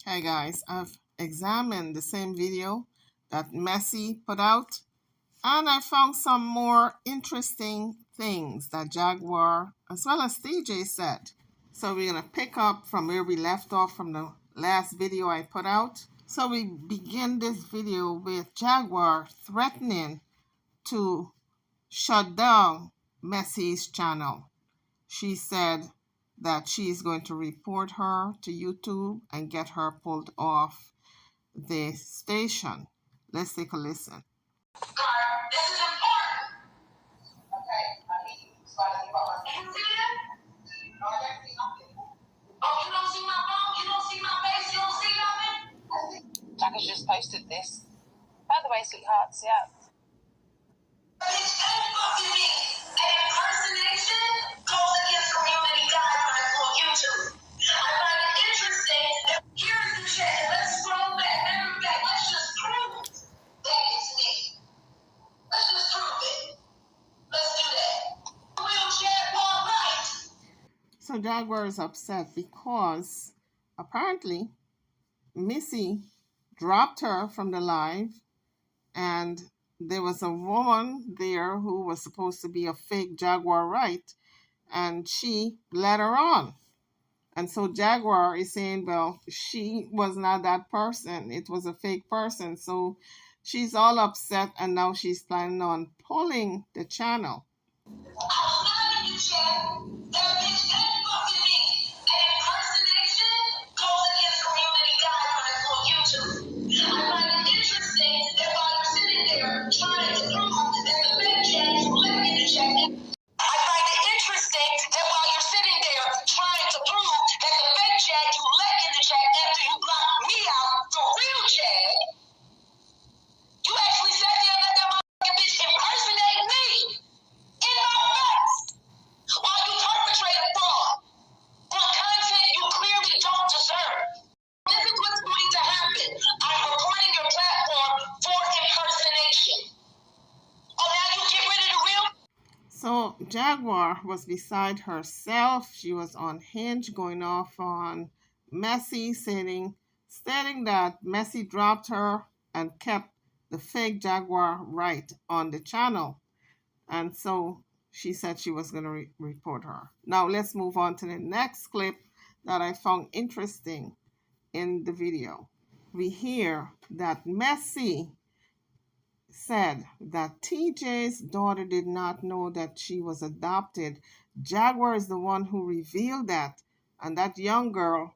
Hey guys, I've examined the same video that Messi put out, and I found some more interesting things that Jaguar as well as TJ said. So we're going to pick up from where we left off from the last video I put out. So we begin this video with Jaguar threatening to shut down Messi's channel. She said that she's going to report her to YouTube and get her pulled off the station. Let's take a listen. This is important. Okay, I need you. So I need about my. You see it? No, I can't see nothing. Oh, you don't see my phone? You don't see my face? You don't see nothing? Jack has just posted this. By the way, sweethearts, yeah. Bitch ain't fucking me. An impersonation goes against community guidelines on YouTube. I find it interesting that here's the chat. Let's scroll back. Matter of fact, let's just prove that it's me. Let's just prove it. Let's do that. Real Jaguar right. So Jaguar is upset because apparently Missy dropped her from the live, and there was a woman there who was supposed to be a fake Jaguar right, and she led her on. And so Jaguar is saying, well, she was not that person. It was a fake person. So she's all upset, and now she's planning on pulling the channel. I was not in the chat. That bitch ain't fucking me. An impersonation goes against community guidelines on YouTube. I find it interesting that while you're sitting there trying to prove that the fake chat you left in the chat. I find it interesting that while you're sitting there trying to prove that the fake chat you left in the chat after you blocked me out, the real chat, you actually sat there and let that motherfucking bitch impersonate me in my face while you perpetrate fraud on content you clearly don't deserve. This is what's going to happen. I'm reporting your platform for impersonation. Oh, now you get rid of the real. So Jaguar was beside herself. She was unhinged, going off on Messi, stating that Messi dropped her and kept the fake Jaguar right on the channel. And so she said she was going to report her. Now let's move on to the next clip that I found interesting in the video. We hear that Messi said that TJ's daughter did not know that she was adopted. Jaguar is the one who revealed that, and that young girl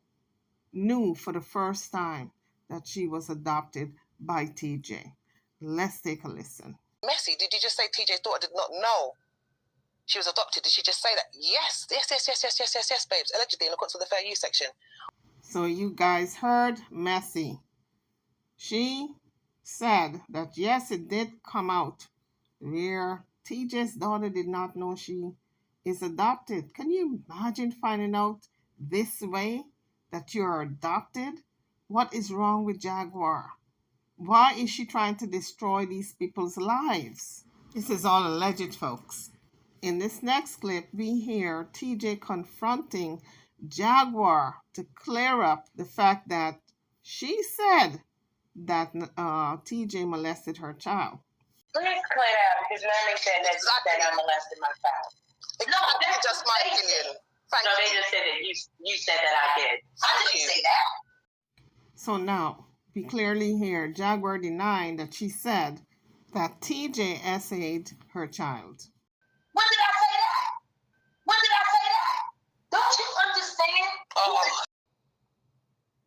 knew for the first time that she was adopted by TJ. Let's take a listen. Messi, did you just say TJ's daughter did not know she was adopted? Did she just say that? Yes, babes. Allegedly, in accordance with the fair use section. So you guys heard Messi. She said that yes, it did come out where TJ's daughter did not know she is adopted. Can you imagine finding out this way that you're adopted? What is wrong with Jaguar? Why is she trying to destroy these people's lives? This is all alleged, folks. In this next clip, we hear TJ confronting Jaguar to clear up the fact that she said that TJ molested her child. Please clear that because Mammy said that I molested my child. No, that's just my opinion. No, they just said that you said that I did. I didn't say that. So now we clearly hear Jaguar denying that she said that TJ essayed her child. When did I say that? When did I say that? Don't you understand? Oh.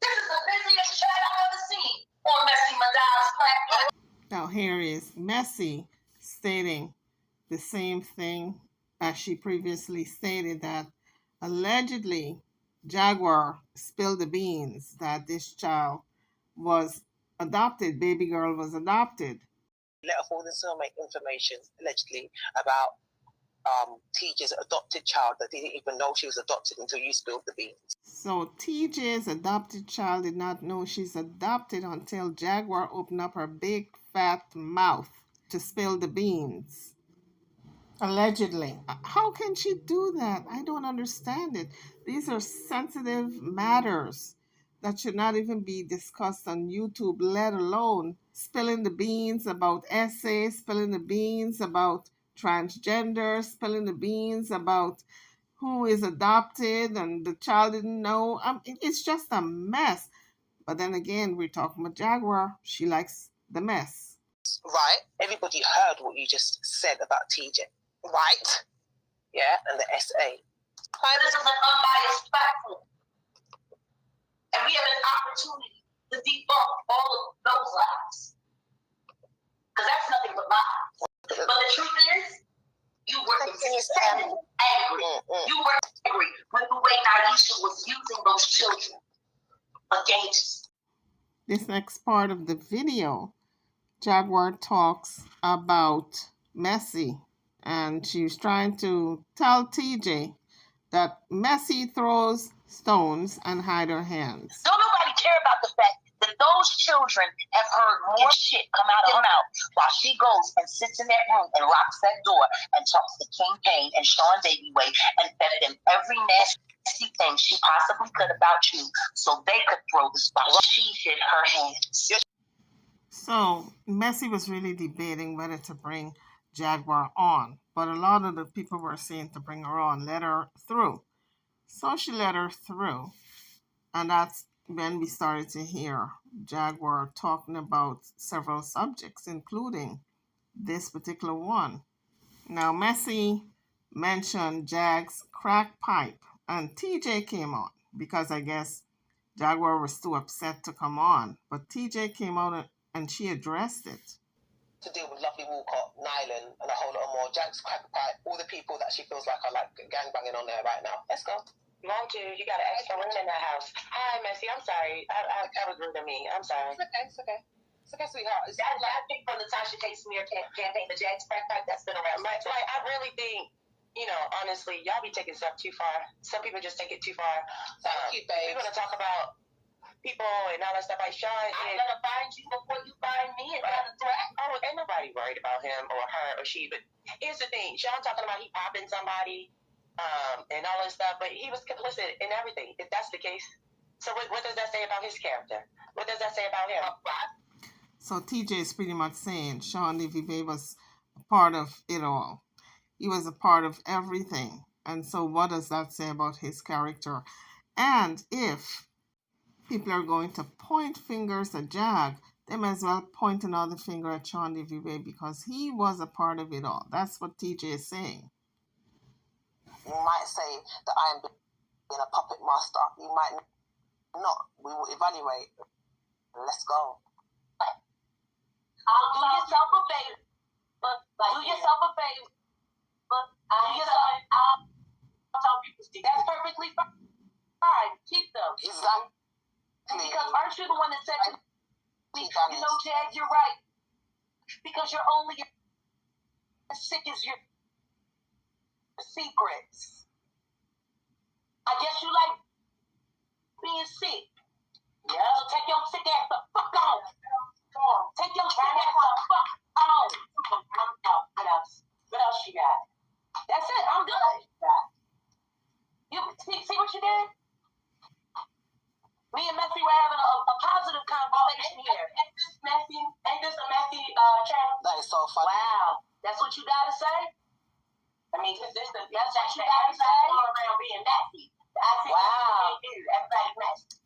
This is the busiest chat I've ever seen on Messi Madal's platform. Now here is Messi stating the same thing as she previously stated, that allegedly Jaguar spilled the beans that this child was adopted, baby girl was adopted. Let her forward some information allegedly about TJ's adopted child that didn't even know she was adopted until you spilled the beans. So TJ's adopted child did not know she's adopted until Jaguar opened up her big fat mouth to spill the beans. Allegedly. How can she do that? I don't understand it. These are sensitive matters. that should not even be discussed on YouTube, let alone spilling the beans about essays, spilling the beans about transgender, spilling the beans about who is adopted and the child didn't know. It's just a mess. But then again, we're talking about Jaguar. She likes the mess. Right? Everybody heard what you just said about TJ. Right? Yeah, and the SA. This is an unbiased platform. And we have an opportunity to debunk all of those lies. Because that's nothing but lies. But the truth is, you were extremely angry. You were angry with the way Naisha was using those children against us. This next part of the video, Jaguar talks about Messi, and she's trying to tell TJ that Messi throws stones and hide her hands. Don't nobody care about the fact that those children have heard more shit come out of her mouth while she goes and sits in that room and locks that door and talks to King Payne and Sean Davey and fed them every nasty thing she possibly could about you so they could throw the spot. She hid her hands. So Messi was really debating whether to bring Jaguar on, but a lot of the people were saying to bring her on, let her through. So she let her through, and that's when we started to hear Jaguar talking about several subjects, including this particular one. Now, Messi mentioned Jag's crack pipe, and TJ came on because I guess Jaguar was too upset to come on, but TJ came out and she addressed it. To deal with Lovely Walcott, Nylan, and a whole lot more. Jack's crack pipe, all the people that she feels like are like gangbanging on there right now. Let's go. Mom, too, you got an extra room in that house. Hi, Messi, I'm sorry. I was rude to me. I'm sorry. It's okay. It's okay, sweetheart. I think from the time she takes me your campaign, the Jags crack pipe, that's been around. Like, I really think, honestly, y'all be taking stuff too far. Some people just take it too far. Thank you, babe. We're going to talk about people and all that stuff like Sean. I'm going to find you before you find me. And ain't nobody worried about him or her or she. But here's the thing. Sean talking about he popping somebody and all this stuff. But he was complicit in everything, if that's the case. So what does that say about his character? What does that say about him? So TJ is pretty much saying Sean Levy Bay was a part of it all. He was a part of everything. And so what does that say about his character? And if people are going to point fingers at Jag, they might as well point another finger at Sean Levy Bay because he was a part of it all. That's what TJ is saying. You might say that I am being a puppet master. You might not. We will evaluate. Let's go. Do yourself a favor. Do yourself a favor. That's perfectly fine. Keep them. Exactly. Because aren't you the one that said to me, Jag, you're right. Because you're only as sick as your secrets. I guess you like being sick. Yeah. So take your sick ass the fuck on. Take your sick ass the fuck on. What else you got? That's it. I'm good. You see what you did? Me and Messi were having a positive conversation here. Ain't this a messy channel? That is so funny. Wow. That's what you gotta say? I mean, that's what you gotta say? Going around being messy. Wow. Everybody's messy.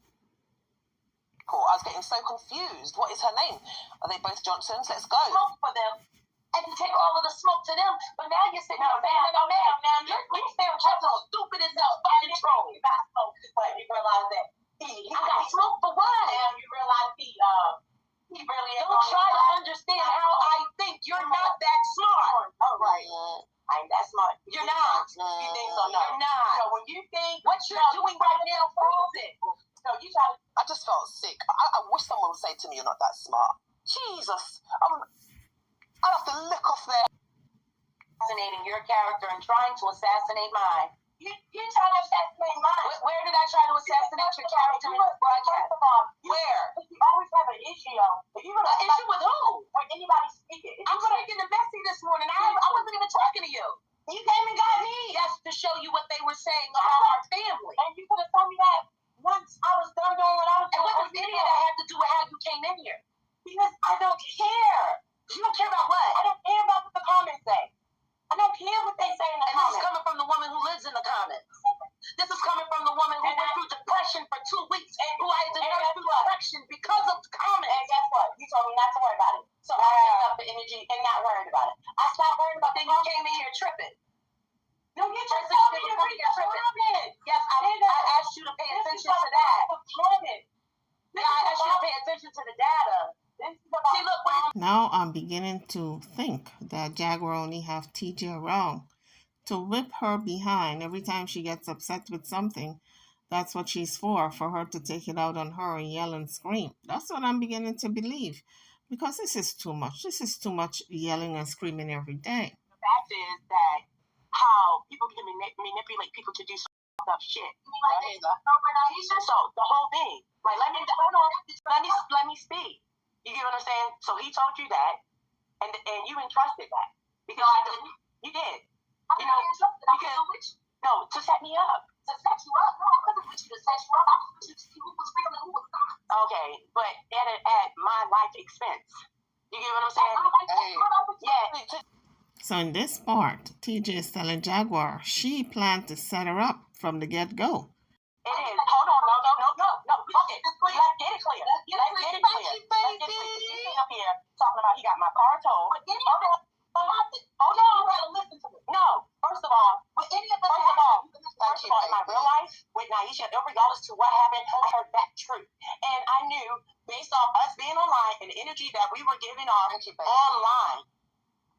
Cool. I was getting so confused. What is her name? Are they both Johnsons? Let's go. Smoke for them. And to take all of the smoke to them. But now you're sitting there saying that I'm mad. Now you sound just stupid as hell. Fucking troll. You got smoke, but you realize that I got smoke for what? Now you realize he really don't try to understand how I think. You're not that smart. All right. I ain't that smart. You're not. You think so? No. You're not. So when you think what you're doing right now proves it. No, you try to. I just felt sick. I wish someone would say to me, "You're not that smart." Jesus. I'd have to lick off there. Assassinating your character and trying to assassinate mine. You trying to assassinate mine? Where did I try to assassinate your character in this broadcast? Where? You always have an issue, though. An issue with who? When anybody speaking. I'm speaking to Messi this morning. I wasn't even talking to you. You came and got me. That's to show you what they were saying about our family. And you could have told me that once I was done doing what I was came in here. Because I don't care. You don't care about what? I don't care about what the comments say. I don't care what they say in the comments. This is coming from the woman who lives in the comments. This is coming from the woman who went through depression for 2 weeks and who had to nurse through depression because of the comments. And guess what? You told me not to worry about it. So I picked up the energy and not worried about it. I stopped worrying about it. Then you came in here tripping. No, you just told me to read the comments. Yes, I asked you to pay attention to that. Yeah, I asked you to pay attention to the data. See, look, Now I'm beginning to think that Jaguar only have TJ around to whip her behind every time she gets upset with something. That's what she's for her to take it out on her and yell and scream. That's what I'm beginning to believe. Because this is too much. This is too much yelling and screaming every day. The fact is that how people can manipulate people to do some stuff shit. So the whole thing. Like, let me speak. You get what I'm saying? So he told you that, and you entrusted that because you did. You know, because to set me up. To set you up? No, I wasn't with you to set you up. I was with you to see who was real and who was not. Okay, but at my life expense. You get what I'm saying? Yeah. So in this part, TJ is telling Jaguar she planned to set her up from the get-go. It is. Hold on. No. Okay. Let's get it clear. He's sitting up here talking about he got my car towed. Hold on. You gotta listen to me. No. First of all, in my real life, with Naisha, regardless to what happened, I heard that truth. And I knew, based off us being online and the energy that we were giving off online,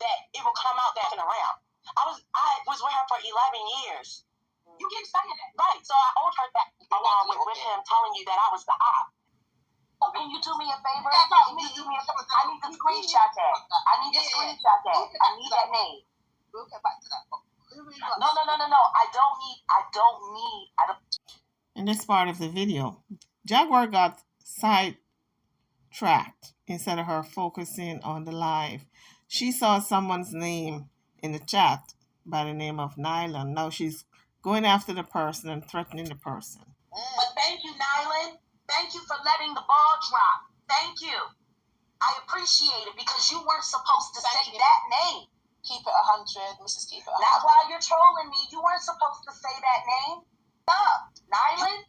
that it will come out that and around. I was with her for 11 years. You keep saying that. Right. So I owed her that along with him telling you that I was the op. Can you do me a favor? I need to screenshot that. I need that name. We'll get back to that. No. I don't need. In this part of the video, Jaguar got sidetracked instead of her focusing on the live. She saw someone's name in the chat by the name of Nylan. Now she's going after the person and threatening the person. But thank you, Nylan. Thank you for letting the ball drop. Thank you. I appreciate it because you weren't supposed to say that name. Keep it 100, Mrs. Keep It 100. Not while you're trolling me. You weren't supposed to say that name. Stop, Nylan.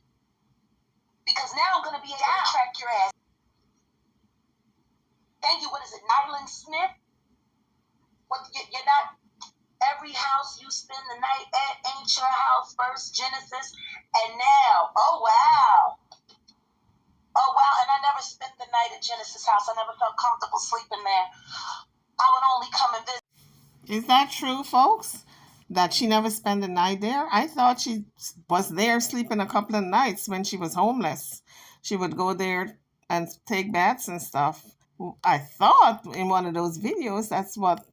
Because now I'm going to be able to track your ass. Thank you. What is it, Nylan Smith? What? You're not... Every house you spend the night at ain't your house, first Genesis. And now, oh wow, and I never spent the night at Genesis' house. I never felt comfortable sleeping there. I would only come and visit. Is that true, folks? That she never spent the night there? I thought she was there sleeping a couple of nights when she was homeless. She would go there and take baths and stuff. I thought in one of those videos that's what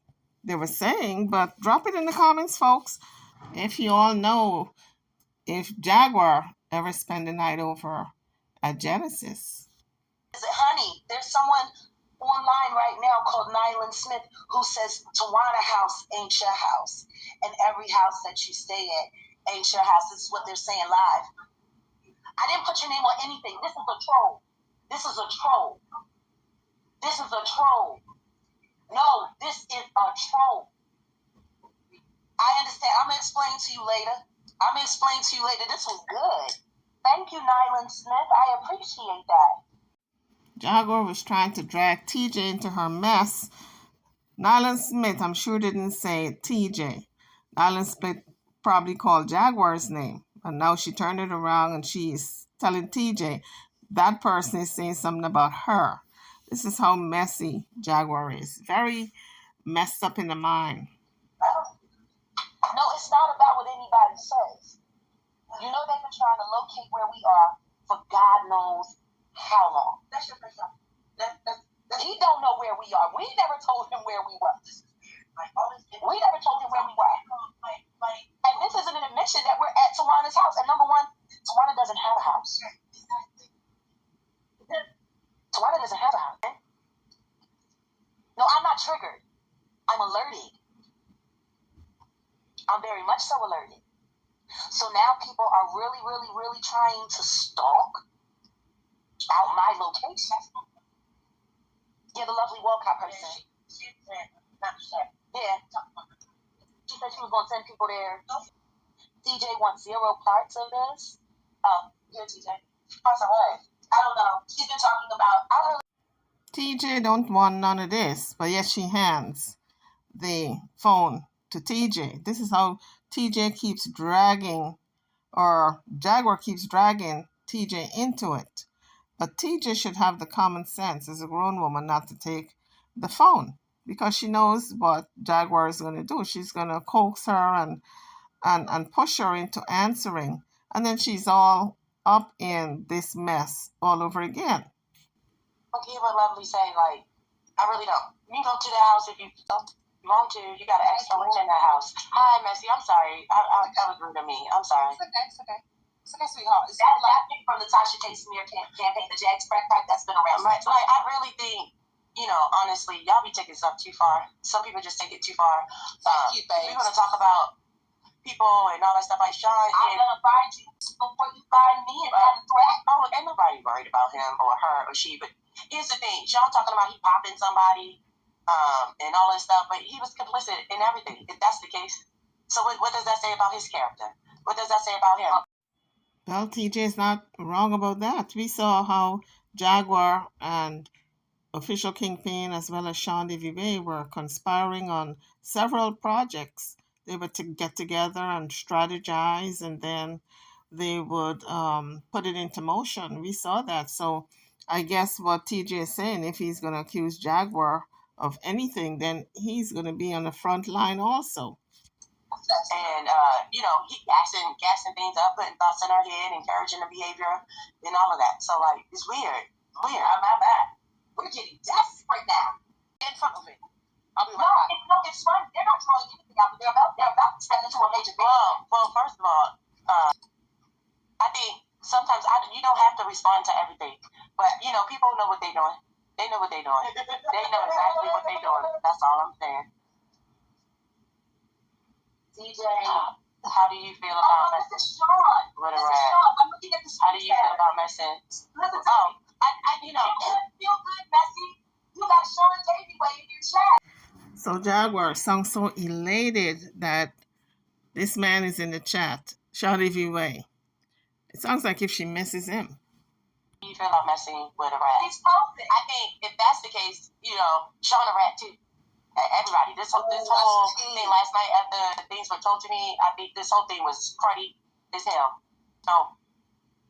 they were saying, but drop it in the comments, folks, if you all know if Jaguar ever spent the night over at Genesis. Honey, there's someone online right now called Nylan Smith who says Tawana House ain't your house, and every house that you stay at ain't your house. This is what they're saying live. I didn't put your name on anything. This is a troll. No, this is a troll. I understand. I'm going to explain to you later. This was good. Thank you, Nylan Smith. I appreciate that. Jaguar was trying to drag TJ into her mess. Nylan Smith, I'm sure, didn't say TJ. Nylan Smith probably called Jaguar's name. And now she turned it around and she's telling TJ that person is saying something about her. This is how messy Jaguar is. Very messed up in the mind. No, it's not about what anybody says. You know they've been trying to locate where we are for God knows how long. That's your first time. He don't know where we are. We never told him where we were. We never told him where we were. And this isn't an admission that we're at Tawana's house. And number one, Tawana doesn't have a house. Tawana doesn't have a house. No, I'm not triggered. I'm alerted. I'm very much so alerted. So now people are really trying to stalk out my location. Yeah, the lovely Walcott person. She said, not sure. Yeah. She said she was going to send people there. TJ wants 0 parts of this. Oh, here, TJ. Parts of what? I don't know. She's been talking about. TJ don't want none of this, but yet she hands the phone to TJ. This is how TJ keeps dragging, or Jaguar keeps dragging TJ into it. But TJ should have the common sense as a grown woman not to take the phone, because she knows what Jaguar is going to do. She's going to coax her and push her into answering. And then she's all up in this mess all over again. Okay, but Lovely say, like, I really don't. You can go to the house if you want to. You got an extra room in that house. Hi, Messy. I'm sorry. That was rude of me. I'm sorry. It's okay. It's okay. It's okay, sweetheart. That thing from the Tasha K. Smear campaign, the Jags backpack, that's been around. Right. Like, I really think, honestly, y'all be taking stuff too far. Some people just take it too far. Thank you, babe. We're going to talk about people and all that stuff like Sean. I'm going to find you before you find me and have a threat. Oh, ain't nobody worried about him or her or she, but here's the thing. Sean talking about he popping somebody and all this stuff, but he was complicit in everything, if that's the case. So what does that say about his character? What does that say about him? Well, TJ's not wrong about that. We saw how Jaguar and Official Kingpin as well as Sean Vive were conspiring on several projects. They would get together and strategize, and then they would put it into motion. We saw that. So I guess what TJ is saying, if he's going to accuse Jaguar of anything, then he's going to be on the front line also. And, he gassing things up, putting thoughts in her head, encouraging the behavior, and all of that. So, like, it's weird. Weird. I'm not bad. We're getting desperate now. In front of me. I'll be right back. It's fun. They're not throwing anything out. They're about to step into a major big. Well, first of all, I think sometimes you don't have to respond to everything. But, people know what they're doing. They know what they're doing. They know exactly what they're doing. That's all I'm saying. DJ, how do you feel about messing? This is Sean. What a rat. I'm looking at the screen. How do you feel about messing? Listen, feel good, Messy. You got Sean Davey way in your chat. So Jaguar sounds so elated that this man is in the chat. Sean Davey. It sounds like if she misses him. How do you feel about messing with a rat? He's perfect. I think if that's the case, Sean a rat too. Everybody. This whole thing last night after things were told to me, I think this whole thing was cruddy as hell. So,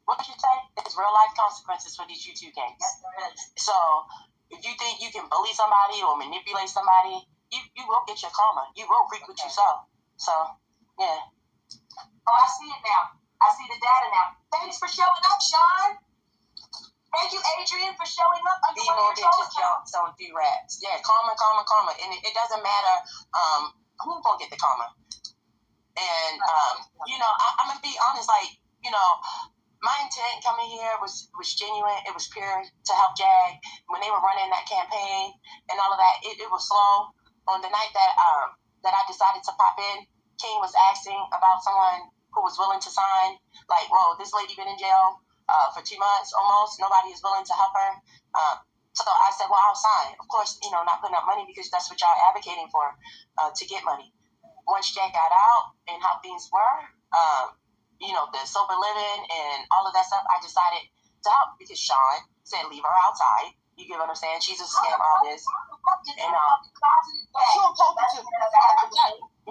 what did you say? There's real life consequences for these YouTube games. Yes, there is. So, if you think you can bully somebody or manipulate somebody, you will get your karma. You will reap what you sow. So, yeah. Oh, I see it now. I see the data now. Thanks for showing up, Sean. Thank you, Adrian, for showing up. Emo bitches jumps on D-Rats. Yeah, karma. And it doesn't matter who's going to get the karma. And, I'm going to be honest, like, my intent coming here was genuine. It was pure to help Jag. When they were running that campaign and all of that, it was slow. On the night that I decided to pop in, King was asking about someone who was willing to sign. Like, whoa, this lady been in jail for 2 months almost. Nobody is willing to help her. So I said, well, I'll sign. Of course, not putting up money because that's what y'all are advocating for, to get money. Once Jack got out and how things were, the sober living and all of that stuff, I decided to help because Sean said, leave her outside. You get what I'm saying? She's a scam artist. And,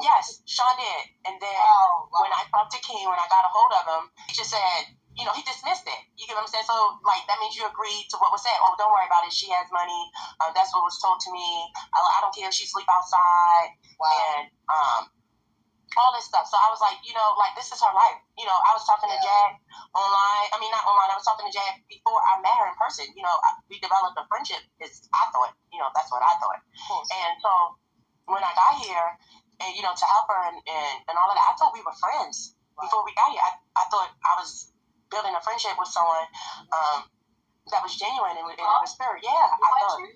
yes, Sean did. And then when I talked to King, when I got a hold of him, he just said, he dismissed it. You get what I'm saying? So, like, that means you agreed to what was said. Oh, don't worry about it. She has money. That's what was told to me. I don't care if she sleep outside. Wow. And all this stuff. So I was like, this is her life. I was talking to Jag online. I mean, not online. I was talking to Jag before I met her in person. We developed a friendship. I thought, that's what I thought. And so when I got here, and, to help her and all of that, I thought we were friends before we got here. I thought I was building a friendship with someone that was genuine and in the spirit. Yeah, I thought.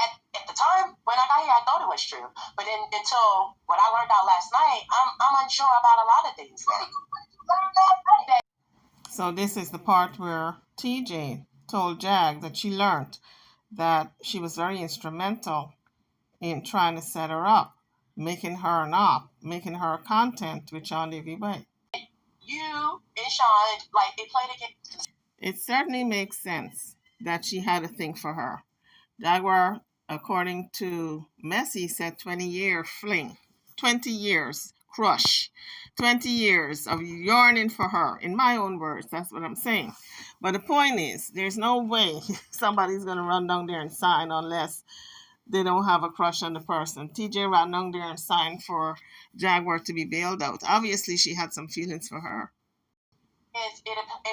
At the time when I got here, I thought it was true. But then until what I learned out last night, I'm unsure about a lot of things. So this is the part where TJ told Jag that she learned that she was very instrumental in trying to set her up, making her an op, making her content with Sean Levy Way. You and Sean, like, they played against. It certainly makes sense that she had a thing for her. Jaguar, according to Messi, said 20-year fling, 20 years crush, 20 years of yearning for her. In my own words, that's what I'm saying. But the point is, there's no way somebody's going to run down there and sign unless they don't have a crush on the person. TJ ran down there and signed for Jaguar to be bailed out. Obviously, she had some feelings for her. It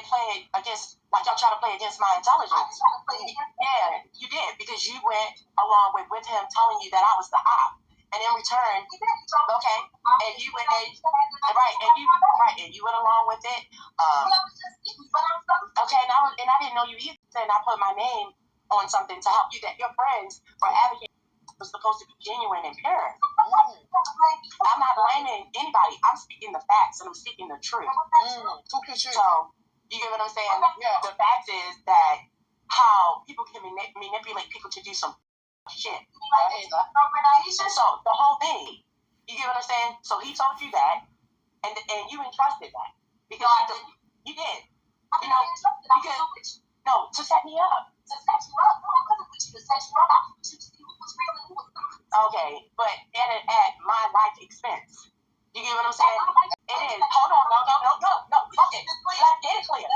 played against, like, y'all try to play against my intelligence. Yeah, you did, because you went along with him telling you that I was the op, and in return, okay, and you went and you went along with it. Okay, and I didn't know you either, and I put my name on something to help you that your friends were advocating was supposed to be genuine and pure. I'm not blaming anybody. I'm speaking the facts and I'm speaking the truth. So, you get what I'm saying? Yeah. The fact is that how people can manipulate people to do some shit. So, the whole thing, you get what I'm saying? So, he told you that, and you entrusted that. Because you did. You know, because, no, to set me up. To set you up. To set you up. Okay, but at my life expense. You get what I'm saying? It is. Hold on, no. Okay, let's get it clear.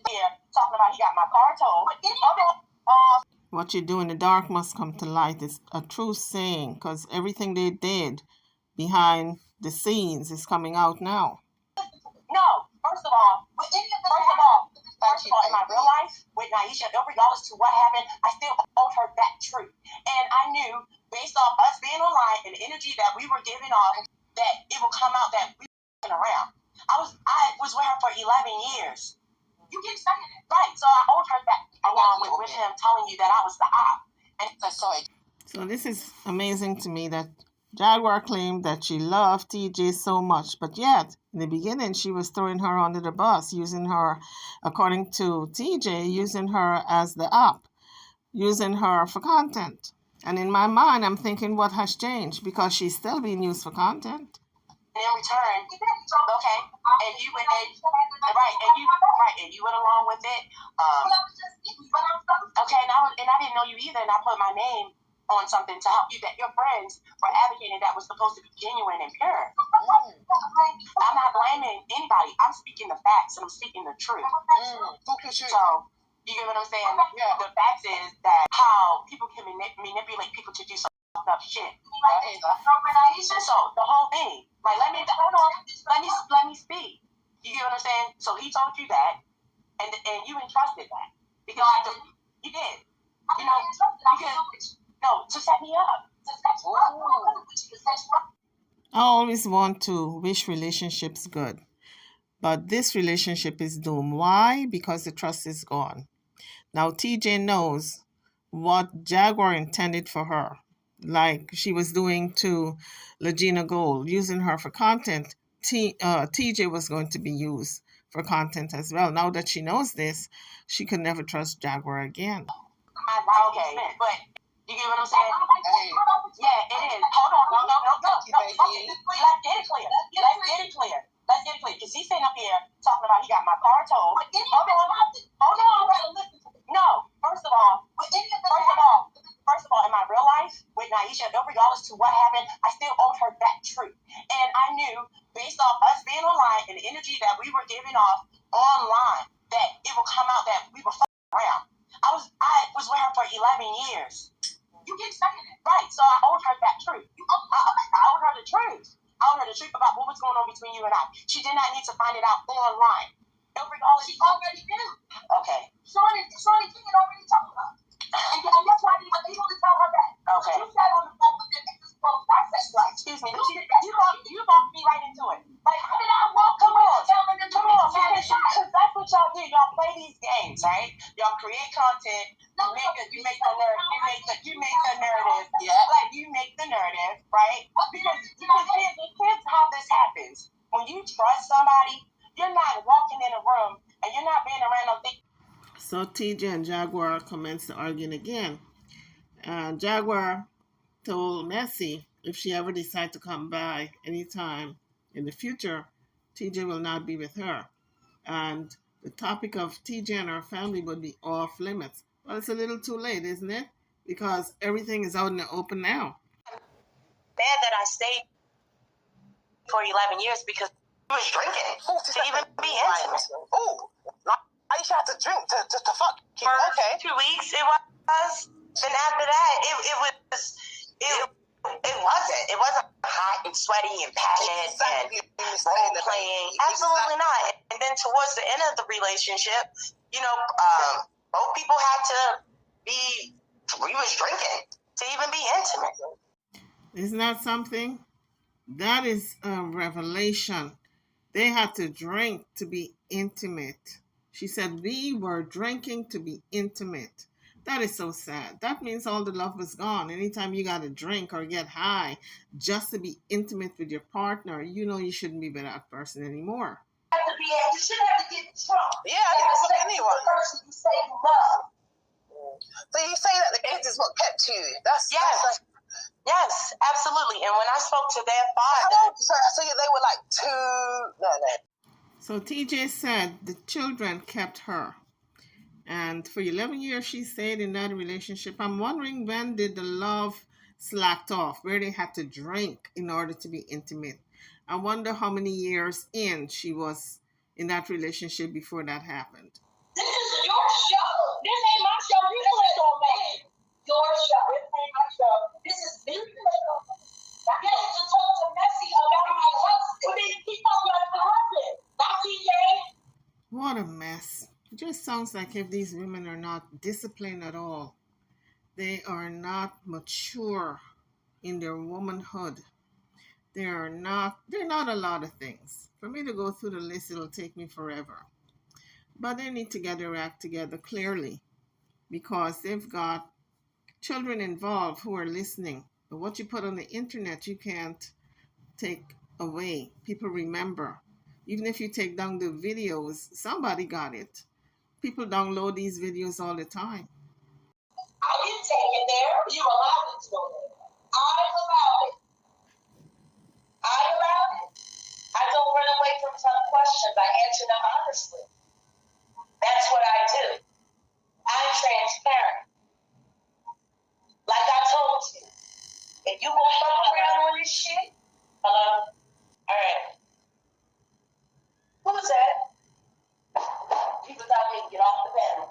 Here, talking about he got my car towed. Hold on. What you do in the dark must come to light is a true saying, because everything they did behind the scenes is coming out now. No, first of all, in my real life, with Naisha, regardless to what happened, I still owed her that truth. And I knew, based off us being online and the energy that we were giving off, that it would come out that we were around. I was with her for 11 years. You keep saying it. Right, so I owed her that, along with him telling you that I was the op. And so this is amazing to me that Jaguar claimed that she loved TJ so much, but yet, in the beginning, she was throwing her under the bus, using her, according to TJ, using her as the op, using her for content. And in my mind, I'm thinking, what has changed? Because she's still being used for content. And in return, okay, and you went and you went along with it. Okay, and I didn't know you either, and I put my name on something to help you that your friends were advocating that was supposed to be genuine and pure. I'm not blaming anybody. I'm speaking the facts and I'm speaking the truth. So, you get what I'm saying? Yeah. The fact is that how people can manipulate people to do some up shit. So, the whole thing. Like, let me speak. You get what I'm saying? So he told you that, and you entrusted that. Because you did. You know, because, no, to set me up. I always want to wish relationships good, but this relationship is doomed. Why? Because the trust is gone. Now, TJ knows what Jaguar intended for her, like she was doing to Legina Gold, using her for content. TJ was going to be used for content as well. Now that she knows this, she could never trust Jaguar again. Okay, but you get what I'm saying? Yeah, it is. Hold on, no. Let's get it clear. Because he's sitting up here talking about he got my car towed. Hold on. No, first of all, in my real life, with Naisha, regardless to what happened, I still owed her that truth. And I knew, based off us being online and the energy that we were giving off online, that it would come out that we were around. I was with her for 11 years. You keep saying it. Right, so I owed her that truth. I owed her the truth. I owed her the truth about what was going on between you and I. She did not need to find it out online. She already knew. Okay. Shawnee King already told her. And that's why he was able to tell her that. Okay. You sat on the phone with them and just spoke. I said, like, excuse me, you walked me right into it. Like, how did I walk? Come on, man. Because that's what y'all do. Y'all play these games, right? Y'all create content. You make the narrative. Yeah. Like, you make the narrative, right? Because here's how this happens. When you trust somebody, you're not walking in a room and you're not being around them thinking. So TJ and Jaguar commenced arguing again. And Jaguar told Messi if she ever decides to come by anytime in the future, TJ will not be with her. And the topic of TJ and her family would be off limits. Well, it's a little too late, isn't it? Because everything is out in the open now. Bad that I stayed for 11 years because I was drinking to even be intimate. Oh, I used to have to drink to fuck. For Okay. 2 weeks it was. Then after that, it wasn't hot and sweaty and passionate and role playing. Absolutely not. And then towards the end of the relationship, both people had to be. We was drinking to even be intimate. Isn't that something? That is a revelation. They had to drink to be intimate. She said, we were drinking to be intimate. That is so sad. That means all the love was gone. Anytime you got to drink or get high just to be intimate with your partner, you know you shouldn't be with that person anymore. You shouldn't have to get drunk. Yeah, I didn't fuck anyone. The person you say you love. So you say that the kids is what kept you? Yes, absolutely. And when I spoke to their How father, old? So they were like 2. No. So TJ said the children kept her. And for 11 years, she stayed in that relationship. I'm wondering, when did the love slacked off, where they had to drink in order to be intimate? I wonder how many years in she was in that relationship before that happened. this is your show. This ain't my show. You know it on me. Your show. This ain't my show. This is me. I get to talk to Messi about my husband. We need to keep up with the husband. Not TJ. What a mess. It just sounds like if these women are not disciplined at all, they are not mature in their womanhood. They're not a lot of things. For me to go through the list, it'll take me forever. But they need to get their act together clearly, because they've got children involved who are listening. But what you put on the internet, you can't take away. People remember. Even if you take down the videos, somebody got it. People download these videos all the time. I didn't take it there. You allowed it to go there. I allowed it. I don't run away from tough questions. I answer them honestly. That's what I do. I'm transparent. Like I told you, if you gonna fuck around on this shit, hello? All right. Who was that? He was out here to get off the panel.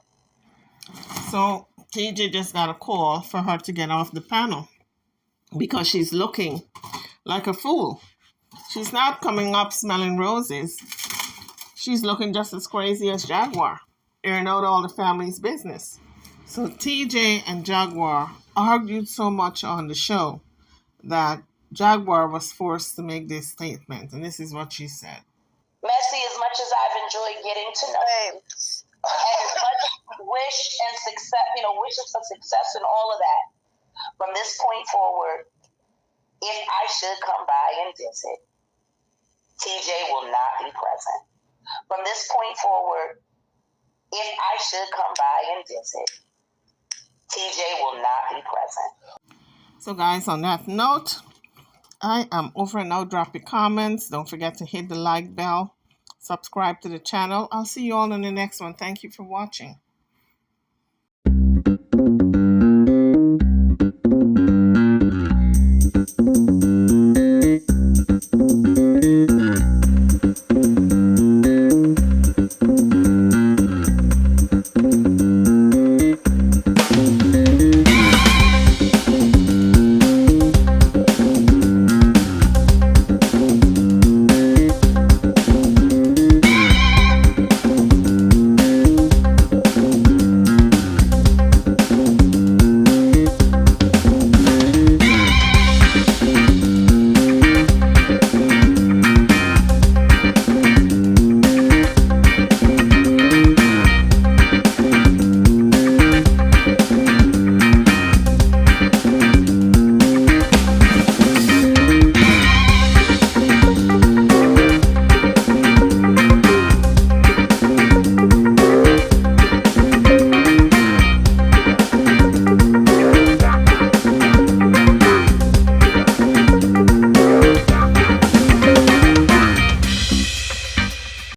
So TJ just got a call for her to get off the panel because she's looking like a fool. She's not coming up smelling roses. She's looking just as crazy as Jaguar, airing out all the family's business. So TJ and Jaguar argued so much on the show that Jaguar was forced to make this statement, and this is what she said. Messi, as much as I've enjoyed getting to know you, and as much wishes for success and all of that, from this point forward, if I should come by and visit, TJ will not be present. From this point forward, if I should come by and visit, TJ will not be present. So guys, on that note, I am over and out. Drop your comments. Don't forget to hit the like bell. Subscribe to the channel. I'll see you all in the next one. Thank you for watching.